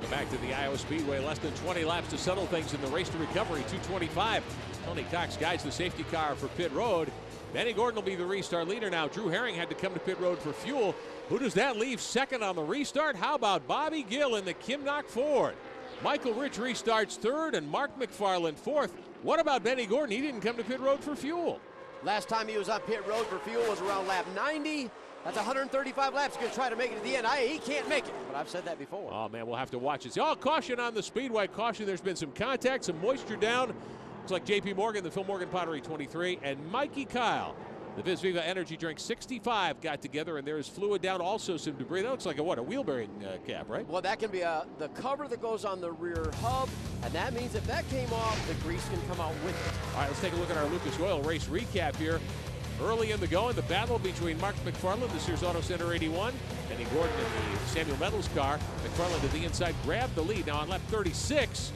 Welcome back to the Iowa Speedway. Less than 20 laps to settle things in the race to recovery. 2:25. Tony Cox guides the safety car for pit road. Benny Gordon will be the restart leader now. Drew Herring had to come to pit road for fuel. Who does that leave second on the restart? How about Bobby Gill in the Kimnock Ford? Michael Rich restarts third and Mark McFarland fourth. What about Benny Gordon? He didn't come to pit road for fuel. Last time he was on pit road for fuel was around lap 90. That's 135 laps. He's going to try to make it to the end. He can't make it, but I've said that before. Oh, man, we'll have to watch it. Oh, caution on the Speedway. Caution, there's been some contact, some moisture down. Looks like J.P. Morgan, the Phil Morgan Pottery 23, and Mikey Kyle, the Vis Viva Energy Drink 65, got together, and there's fluid down, also some debris. That looks like a wheel bearing cap, right? Well, that can be the cover that goes on the rear hub, and that means if that came off, the grease can come out with it. All right, let's take a look at our Lucas Oil race recap here. Early in the going, the battle between Mark McFarland, the Sears Auto Center 81, Benny Gordon in the Samuel Metals car. McFarland to the inside grabbed the lead. Now on lap 36,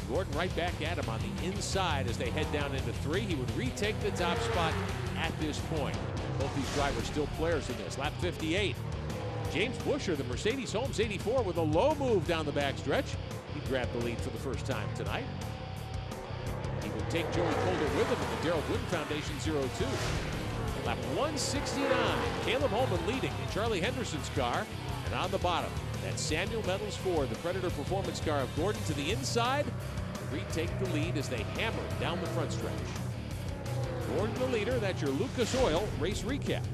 Gordon right back at him on the inside as they head down into 3. He would retake the top spot at this point. Both these drivers still players in this. Lap 58, James Busher, the Mercedes Holmes 84, with a low move down the backstretch. He grabbed the lead for the first time tonight. He would take Joey Colder with him in the Darrell Gooden Foundation 02. Lap 169, Caleb Holman leading in Charlie Henderson's car. And on the bottom, that Samuel Metals Ford, the Predator Performance car of Gordon to the inside, to retake the lead as they hammer down the front stretch. Gordon the leader. That's your Lucas Oil race recap.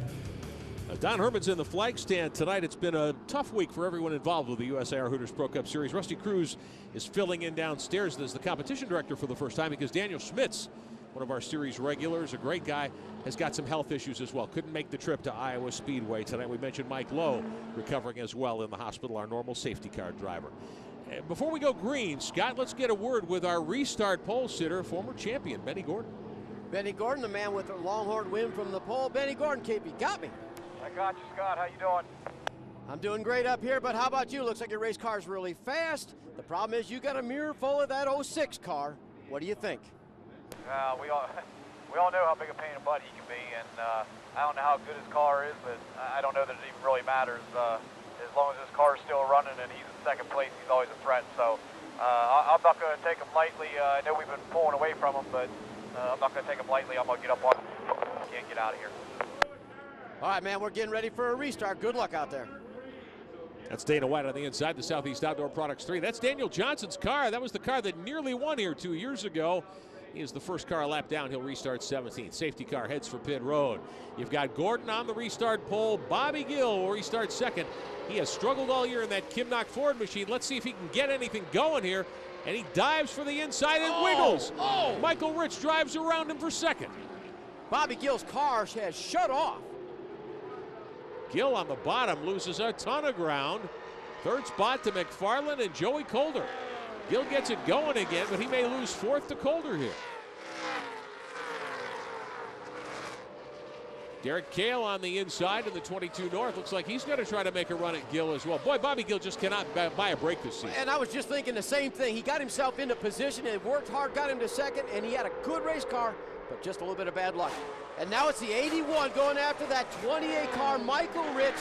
Don Herman's in the flag stand tonight. It's been a tough week for everyone involved with the USAR Hooters Pro Cup Series. Rusty Cruz is filling in downstairs as the competition director for the first time because Daniel Schmitz, one of our series regulars, a great guy, has got some health issues as well. Couldn't make the trip to Iowa Speedway tonight. We mentioned Mike Lowe recovering as well in the hospital, our normal safety car driver. Before we go green, Scott, let's get a word with our restart pole sitter, former champion, Benny Gordon. Benny Gordon, the man with the Longhorn win from the pole. Benny Gordon, KP, got me. I got you, Scott. How you doing? I'm doing great up here, but how about you? Looks like your race car's really fast. The problem is you got a mirror full of that 06 car. What do you think? We all know how big a pain in the butt he can be, and I don't know how good his car is, but I don't know that it even really matters. As long as his car is still running and he's in second place, he's always a threat. So I'm not going to take him lightly. I know we've been pulling away from him, but I'm not going to take him lightly. I'm going to get up on him. Can't get out of here. All right, man, we're getting ready for a restart. Good luck out there. That's Dana White on the inside, the Southeast Outdoor Products 3. That's Daniel Johnson's car. That was the car that nearly won here 2 years ago. He is the first car a lap down. He'll restart 17th. Safety car heads for pit road. You've got Gordon on the restart pole. Bobby Gill will restart second. He has struggled all year in that Kimnock Ford machine. Let's see if he can get anything going here. And he dives for the inside and wiggles. Michael Rich drives around him for second. Bobby Gill's car has shut off. Gill on the bottom loses a ton of ground. Third spot to McFarland and Joey Colder. Gill gets it going again, but he may lose fourth to Colder here. Derek Kale on the inside in the 22 North. Looks like he's going to try to make a run at Gill as well. Boy, Bobby Gill just cannot buy a break this season. And I was just thinking the same thing. He got himself into position and worked hard, got him to second, and he had a good race car, but just a little bit of bad luck. And now it's the 81 going after that 28 car, Michael Rich.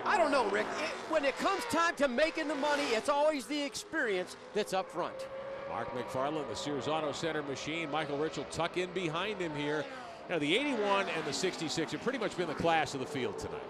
I don't know, Rick. When it comes time to making the money, it's always the experience that's up front. Mark McFarland, the Sears Auto Center machine. Michael Rich will tuck in behind him here. Now, the 81 and the 66 have pretty much been the class of the field tonight.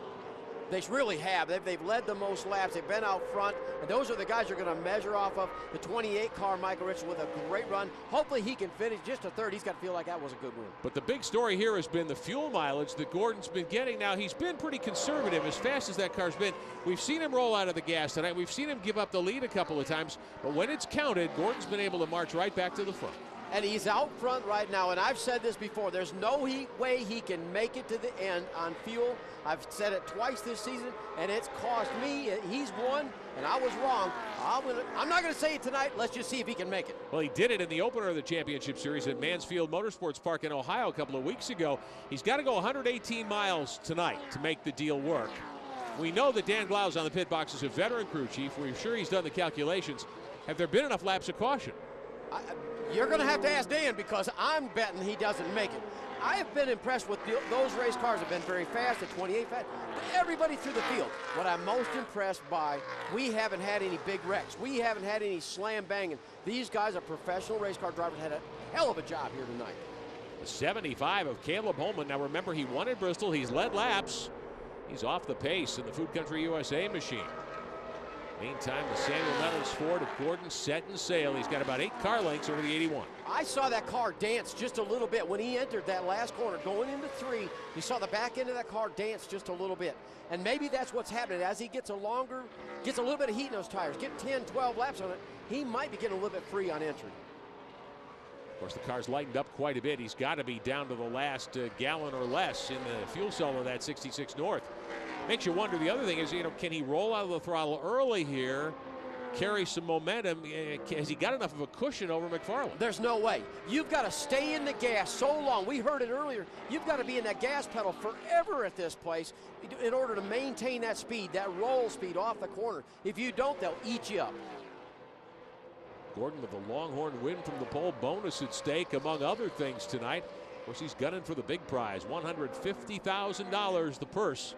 They really have. They've led the most laps. They've been out front. And those are the guys you're going to measure off of. The 28 car, Michael Rich, with a great run. Hopefully he can finish just a third. He's got to feel like that was a good win. But the big story here has been the fuel mileage that Gordon's been getting. Now, he's been pretty conservative as fast as that car's been. We've seen him roll out of the gas tonight. We've seen him give up the lead a couple of times. But when it's counted, Gordon's been able to march right back to the front. And he's out front right now, and I've said this before, there's no way he can make it to the end on fuel. I've said it twice this season, and it's cost me. He's won, and I was wrong. I'm not going to say it tonight. Let's just see if he can make it. Well, he did it in the opener of the championship series at Mansfield Motorsports Park in Ohio a couple of weeks ago. He's got to go 118 miles tonight to make the deal work. We know that Dan Glau's on the pit box as a veteran crew chief. We're sure he's done the calculations. Have there been enough laps of caution? You're going to have to ask Dan because I'm betting he doesn't make it. I have been impressed with those race cars. Have been very fast at 28 fast. Everybody through the field. What I'm most impressed by, we haven't had any big wrecks. We haven't had any slam banging. These guys are professional race car drivers. Had a hell of a job here tonight. The 75 of Caleb Holman. Now remember, he won at Bristol. He's led laps. He's off the pace in the Food Country USA machine. Meantime, the Samuel Metals Ford of Gordon set and sail. He's got about 8 car lengths over the 81. I saw that car dance just a little bit when he entered that last corner going into 3. You saw the back end of that car dance just a little bit. And maybe that's what's happening. As he gets a little bit of heat in those tires, get 10, 12 laps on it, he might be getting a little bit free on entry. Of course, the car's lightened up quite a bit. He's got to be down to the last gallon or less in the fuel cell of that 66 North. Makes you wonder. The other thing is, can he roll out of the throttle early here, carry some momentum? Has he got enough of a cushion over McFarland? There's no way. You've got to stay in the gas so long. We heard it earlier. You've got to be in that gas pedal forever at this place in order to maintain that speed, that roll speed off the corner. If you don't, they'll eat you up. Gordon with the Longhorn win from the pole, bonus at stake, among other things tonight. Of course, he's gunning for the big prize, $150,000, the purse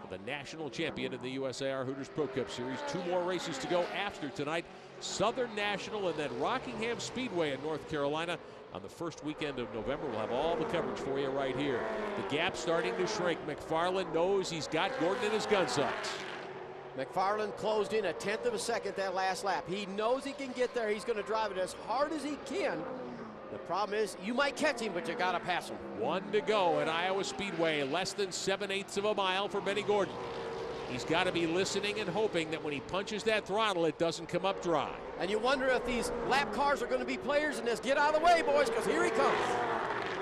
for the national champion in the USAR Hooters Pro Cup Series. 2 more races to go after tonight. Southern National and then Rockingham Speedway in North Carolina on the first weekend of November. We'll have all the coverage for you right here. The gap starting to shrink. McFarland knows he's got Gordon in his gun sights. McFarland closed in a 1/10 of a second that last lap. He knows he can get there. He's going to drive it as hard as he can. The problem is you might catch him, but you got to pass him. 1 to go at Iowa Speedway. Less than 7/8 of a mile for Benny Gordon. He's got to be listening and hoping that when he punches that throttle, it doesn't come up dry. And you wonder if these lap cars are going to be players in this. Get out of the way, boys, because here he comes.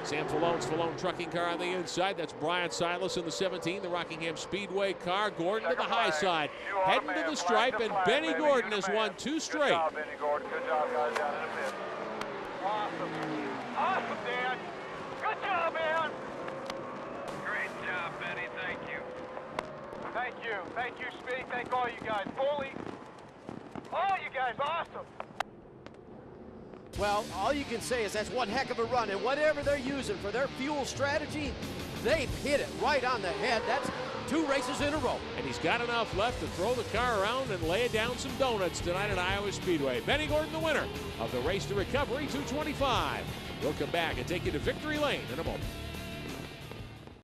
Sam Fallone's Fallone trucking car on the inside. That's Brian Silas in the 17, the Rockingham Speedway car. Gordon to the high side, heading to the stripe, and Benny Gordon has won 2 straight. Good job, Benny Gordon. Good job, guys, down in the pit. Awesome. Awesome, Dan. Good job, man. Great job, Benny. Thank you. Thank you. Thank you, Speed. Thank all you guys. Bully. All you guys, awesome. Well, all you can say is that's one heck of a run, and whatever they're using for their fuel strategy, they've hit it right on the head. That's 2 races in a row. And he's got enough left to throw the car around and lay down some donuts tonight at Iowa Speedway. Benny Gordon, the winner of the Race to Recovery 225. We'll come back and take you to Victory Lane in a moment.